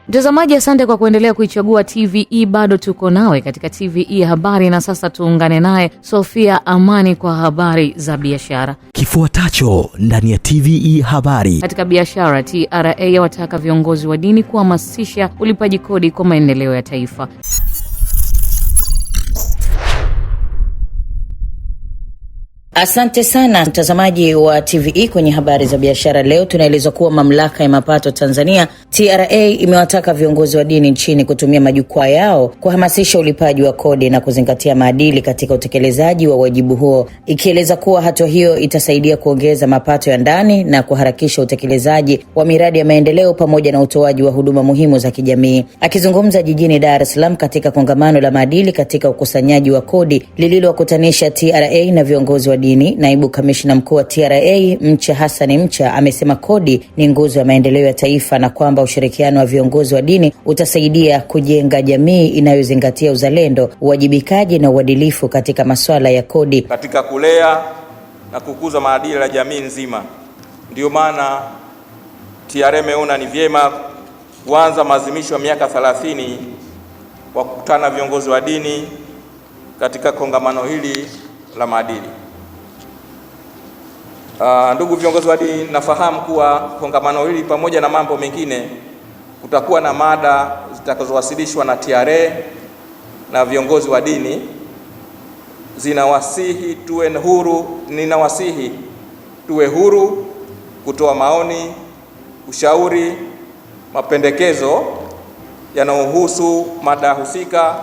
Mtazamaji, asante kwa kuendelea kuichagua TVE. Bado tuko nawe katika TVE habari, na sasa tuungane naye Sofia Amani kwa habari za biashara. Kifuatacho ndani ya TVE habari. Katika biashara, TRA wataka viongozi wa dini kuhamasisha ulipaji kodi kwa maendeleo ya taifa. Asante sana mtazamaji wa TVE kwenye habari za biashara. Leo tunaeleza kuwa mamlaka ya mapato Tanzania TRA imewataka viongozi wa dini nchini kutumia majukwaa yao kuhamasisha ulipaji wa kodi na kuzingatia maadili katika utekelezaji wa wajibu huo, ikieleza kuwa hatua hiyo itasaidia kuongeza mapato ya ndani na kuharakisha utekelezaji wa miradi ya maendeleo pamoja na utoaji wa huduma muhimu za kijamii. Akizungumza jijini Dar es Salaam katika kongamano la maadili katika ukusanyaji wa kodi lililowakutanisha TRA na viongozi wa dini, naibu kamishna mkuu wa TRA Mcha Hassan Mcha amesema kodi ni nguzo ya maendeleo ya taifa na kwamba ushirikiano wa viongozi wa dini utasaidia kujenga jamii inayozingatia uzalendo, uwajibikaji na uadilifu katika masuala ya kodi, katika kulea na kukuza maadili ya jamii nzima. Ndio maana TRA imeona ni vyema kuanza maadhimisho ya miaka 30 kwa kukutana viongozi wa dini katika kongamano hili la maadili. Ndugu viongozi wa dini, nafahamu kuwa kongamano hili pamoja na mambo mengine kutakuwa na mada zitakazowasilishwa na TRA na viongozi wa dini. Ninawasihi tuwe huru kutoa maoni, ushauri, mapendekezo yanayohusu mada husika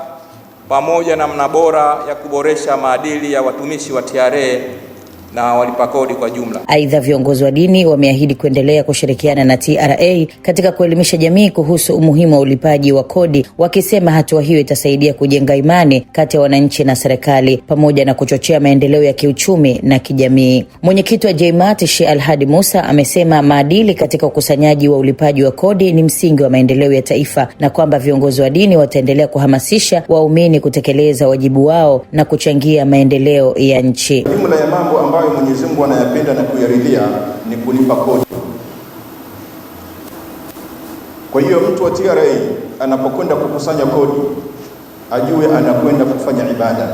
pamoja na namna bora ya kuboresha maadili ya watumishi wa TRA na walipa kodi kwa jumla. Aidha, viongozi wa dini wameahidi kuendelea kushirikiana na TRA katika kuelimisha jamii kuhusu umuhimu wa ulipaji wa kodi, wakisema hatua hiyo itasaidia kujenga imani kati ya wananchi na serikali pamoja na kuchochea maendeleo ya kiuchumi na kijamii. Mwenyekiti wa Jaimat Sheikh Alhadi Musa amesema maadili katika ukusanyaji wa ulipaji wa kodi ni msingi wa maendeleo ya taifa na kwamba viongozi wa dini wataendelea kuhamasisha waumini kutekeleza wajibu wao na kuchangia maendeleo ya nchi. Jumla ya mambo ambayo Mwenyezi Mungu anayapenda na kuyaridhia ni kulipa kodi. Kwa hiyo mtu wa TRA anapokwenda kukusanya kodi ajue anakwenda kufanya ibada,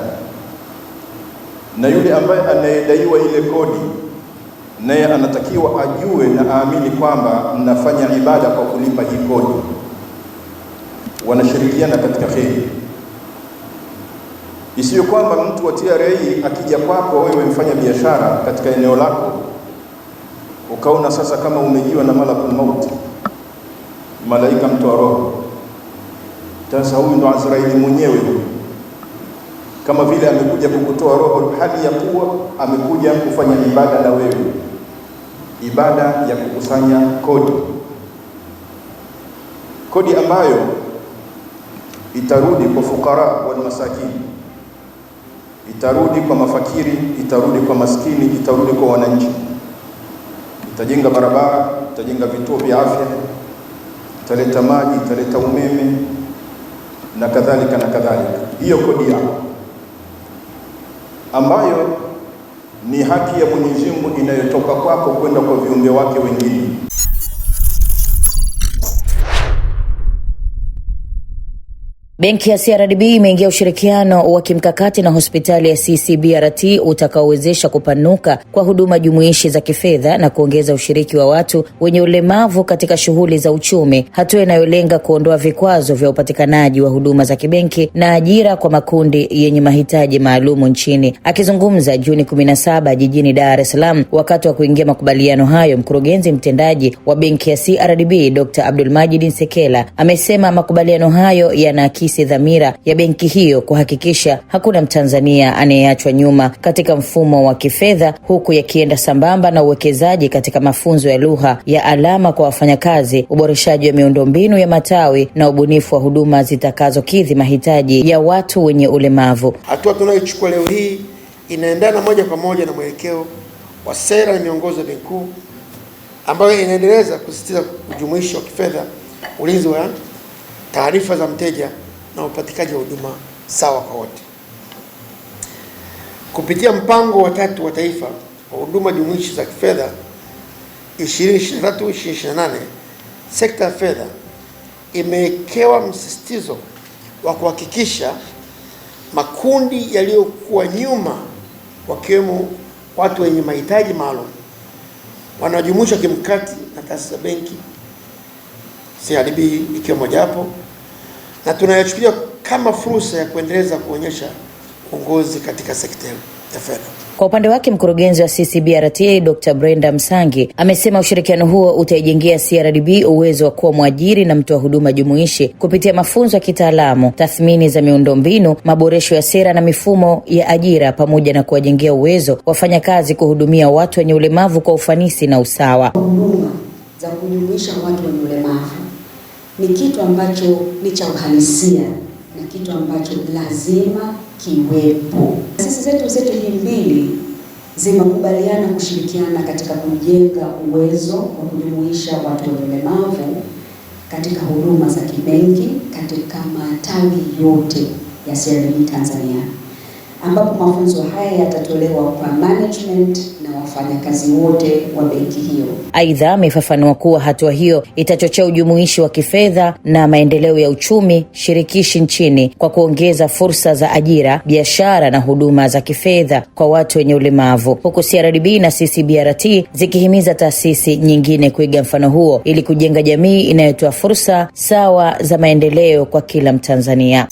na yule ambaye anayedaiwa ile kodi naye anatakiwa ajue na aamini kwamba mnafanya ibada kwa kulipa hii kodi, wanashirikiana katika kheri. Isiyo kwamba mtu wa TRA akija kwako wewe mfanya biashara katika eneo lako ukaona sasa kama umejiwa na malakul maut, malaika mtoa roho, sasa huyu ndo Azraili mwenyewe, kama vile amekuja kukutoa roho, hali ya kuwa amekuja kufanya ibada na wewe, ibada ya kukusanya kodi ambayo itarudi kwa fukara wal masakini, itarudi kwa mafakiri, itarudi kwa maskini, itarudi kwa wananchi. Itajenga barabara, itajenga vituo vya afya, italeta maji, italeta umeme na kadhalika na kadhalika. Hiyo kodi yako ambayo ni haki ya Mwenyezi Mungu inayotoka kwako kwenda kwa viumbe wake wengine. Benki ya CRDB imeingia ushirikiano wa kimkakati na hospitali ya CCBRT utakaowezesha kupanuka kwa huduma jumuishi za kifedha na kuongeza ushiriki wa watu wenye ulemavu katika shughuli za uchumi, hatua inayolenga kuondoa vikwazo vya upatikanaji wa huduma za kibenki na ajira kwa makundi yenye mahitaji maalumu nchini. Akizungumza Juni 17 jijini Dar es Salaam wakati wa kuingia makubaliano hayo, mkurugenzi mtendaji wa benki ya CRDB Dr. Abdulmajid Nsekela amesema makubaliano hayo yanaakisi dhamira ya benki hiyo kuhakikisha hakuna Mtanzania anayeachwa nyuma katika mfumo wa kifedha, huku yakienda sambamba na uwekezaji katika mafunzo ya lugha ya alama kwa wafanyakazi, uboreshaji wa miundombinu ya matawi na ubunifu wa huduma zitakazokidhi mahitaji ya watu wenye ulemavu. Hatua tunayochukua leo hii inaendana moja kwa moja na mwelekeo wa sera na miongozo ya Benki Kuu ambayo inaendeleza kusisitiza ujumuishi wa kifedha, ulinzi wa taarifa za mteja na upatikanaji wa huduma sawa kwa wote. Kupitia mpango wa 3 wa taifa wa huduma jumuishi za kifedha 2023-2028, sekta ya fedha imewekewa msisitizo wa kuhakikisha makundi yaliyokuwa nyuma, wakiwemo watu wenye mahitaji maalum, wanajumuishwa kimkakati na taasisi za benki, CRDB ikiwa mojawapo, na tunayachukulia kama fursa ya kuendeleza kuonyesha uongozi katika sekta ya fedha. Kwa upande wake mkurugenzi wa CCBRT Dr. Brenda Msangi amesema ushirikiano huo utaijengea CRDB uwezo wa kuwa mwajiri na mtoa huduma jumuishi kupitia mafunzo ya kitaalamu, tathmini za miundombinu, maboresho ya sera na mifumo ya ajira, pamoja na kuwajengea uwezo wafanyakazi kuhudumia watu wenye ulemavu kwa ufanisi na usawa. Huduma za kujumuisha watu wenye ulemavu ni kitu ambacho ni cha uhalisia na kitu ambacho lazima kiwepo. Sisi zetu hii mbili zimekubaliana kushirikiana katika kujenga uwezo wa kujumuisha watu wenye ulemavu katika huduma za kibenki katika matawi yote ya CRDB Tanzania, ambapo mafunzo haya yatatolewa kwa management na wafanyakazi wote wa benki hiyo. Aidha, amefafanua kuwa hatua hiyo itachochea ujumuishi wa kifedha na maendeleo ya uchumi shirikishi nchini kwa kuongeza fursa za ajira, biashara na huduma za kifedha kwa watu wenye ulemavu, huku CRDB na CCBRT zikihimiza taasisi nyingine kuiga mfano huo ili kujenga jamii inayotoa fursa sawa za maendeleo kwa kila Mtanzania.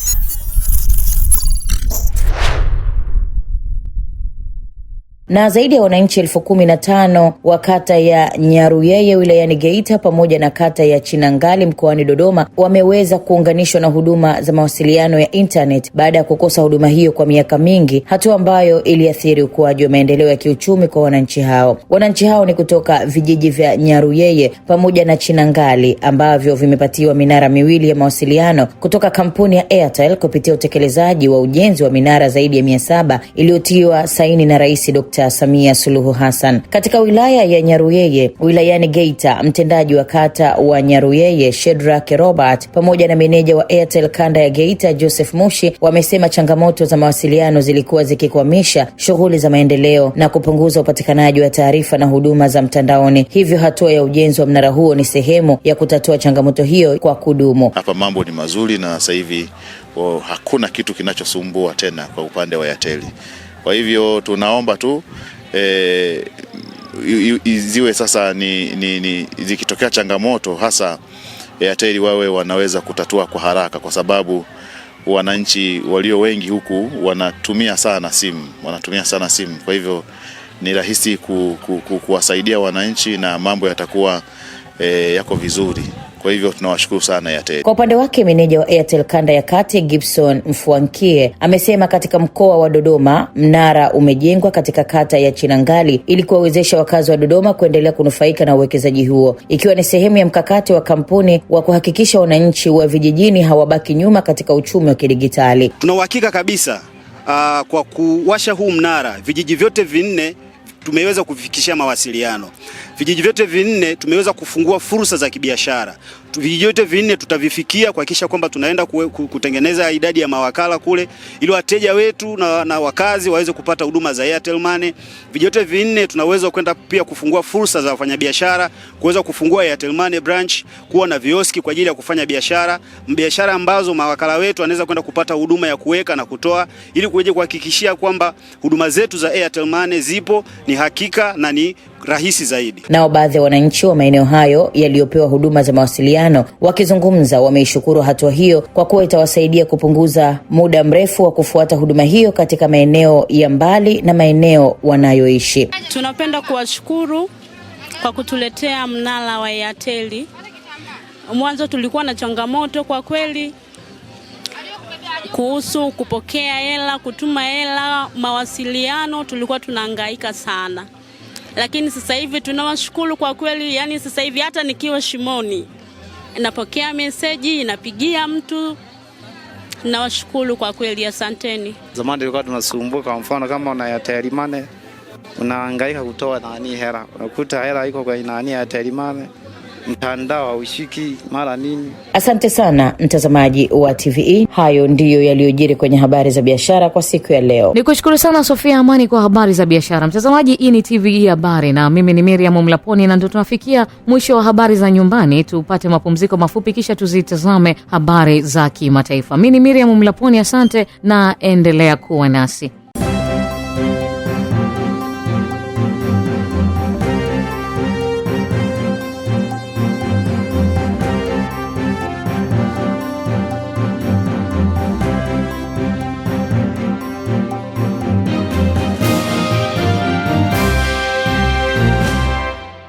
Na zaidi ya wananchi 15,000 wa kata ya Nyaruyeye wilayani Geita pamoja na kata ya Chinangali mkoani Dodoma wameweza kuunganishwa na huduma za mawasiliano ya internet baada ya kukosa huduma hiyo kwa miaka mingi, hatua ambayo iliathiri ukuaji wa maendeleo ya kiuchumi kwa wananchi hao. Wananchi hao ni kutoka vijiji vya Nyaruyeye pamoja na Chinangali ambavyo vimepatiwa minara miwili ya mawasiliano kutoka kampuni ya Airtel kupitia utekelezaji wa ujenzi wa minara zaidi ya 700 iliyotiwa saini na Rais Dr. Samia Suluhu Hassan. Katika wilaya ya Nyaruyeye wilayani Geita, mtendaji wa kata wa Nyaruyeye Shedrack Robert pamoja na meneja wa Airtel kanda ya Geita Joseph Mushi wamesema changamoto za mawasiliano zilikuwa zikikwamisha shughuli za maendeleo na kupunguza upatikanaji wa taarifa na huduma za mtandaoni. Hivyo hatua ya ujenzi wa mnara huo ni sehemu ya kutatua changamoto hiyo kwa kudumu. Hapa mambo ni mazuri na sasa hivi hakuna kitu kinachosumbua tena kwa upande wa Airtel. Kwa hivyo tunaomba tu ziwe sasa ni zikitokea changamoto hasa Airtel wawe wanaweza kutatua kwa haraka, kwa sababu wananchi walio wengi huku wanatumia sana simu. Kwa hivyo ni rahisi kuwasaidia wananchi na mambo yatakuwa yako vizuri. Kwa hivyo tunawashukuru sana Airtel. Kwa upande wake meneja wa Airtel kanda ya kati Gibson Mfuankie amesema katika mkoa wa Dodoma mnara umejengwa katika kata ya Chinangali ili kuwawezesha wakazi wa Dodoma kuendelea kunufaika na uwekezaji huo, ikiwa ni sehemu ya mkakati wa kampuni wa kuhakikisha wananchi wa vijijini hawabaki nyuma katika uchumi wa kidigitali. Tuna uhakika kabisa kwa kuwasha huu mnara vijiji vyote 4 tumeweza kufikishia mawasiliano. Vijiji vyote 4 tumeweza kufungua fursa za kibiashara. Vijiji vyote 4 tutavifikia kuhakikisha kwamba tunaenda kutengeneza idadi ya mawakala kule ili wateja wetu na wakazi waweze kupata huduma za Airtel Money. Vijiji vyote 4 tunaweza kwenda pia kufungua fursa za wafanyabiashara, kuweza kufungua Airtel Money branch, kuwa na vioski kwa ajili ya kufanya biashara ambazo mawakala wetu wanaweza kwenda kupata huduma ya kuweka na kutoa ili kuweze kuhakikishia kwamba huduma zetu za Airtel Money zipo, ni hakika na ni rahisi zaidi. Nao baadhi ya wananchi wa maeneo hayo yaliyopewa huduma za mawasiliano wakizungumza wameishukuru hatua hiyo kwa kuwa itawasaidia kupunguza muda mrefu wa kufuata huduma hiyo katika maeneo ya mbali na maeneo wanayoishi. Tunapenda kuwashukuru kwa kutuletea mnara wa Airtel. Mwanzo tulikuwa na changamoto kwa kweli kuhusu kupokea hela, kutuma hela, mawasiliano tulikuwa tunahangaika sana. Lakini sasa hivi tunawashukuru kwa kweli, yani sasa hivi hata nikiwa shimoni napokea message, napigia mtu. Nawashukuru kwa kweli, asanteni. Zamani tulikuwa tunasumbuka, kwa mfano kama una Airtel Money unahangaika kutoa hela, unakuta hela iko kwa Airtel Money mtandao haushiki mara nini. Asante sana mtazamaji wa TVE. Hayo ndiyo yaliyojiri kwenye habari za biashara kwa siku ya leo. Nikushukuru sana Sofia Amani kwa habari za biashara. Mtazamaji, hii ni TVE habari na mimi ni Miriam Mlaponi, na ndio tunafikia mwisho wa habari za nyumbani. Tupate mapumziko mafupi kisha tuzitazame habari za kimataifa. Mimi ni Miriam Mlaponi, asante na endelea kuwa nasi.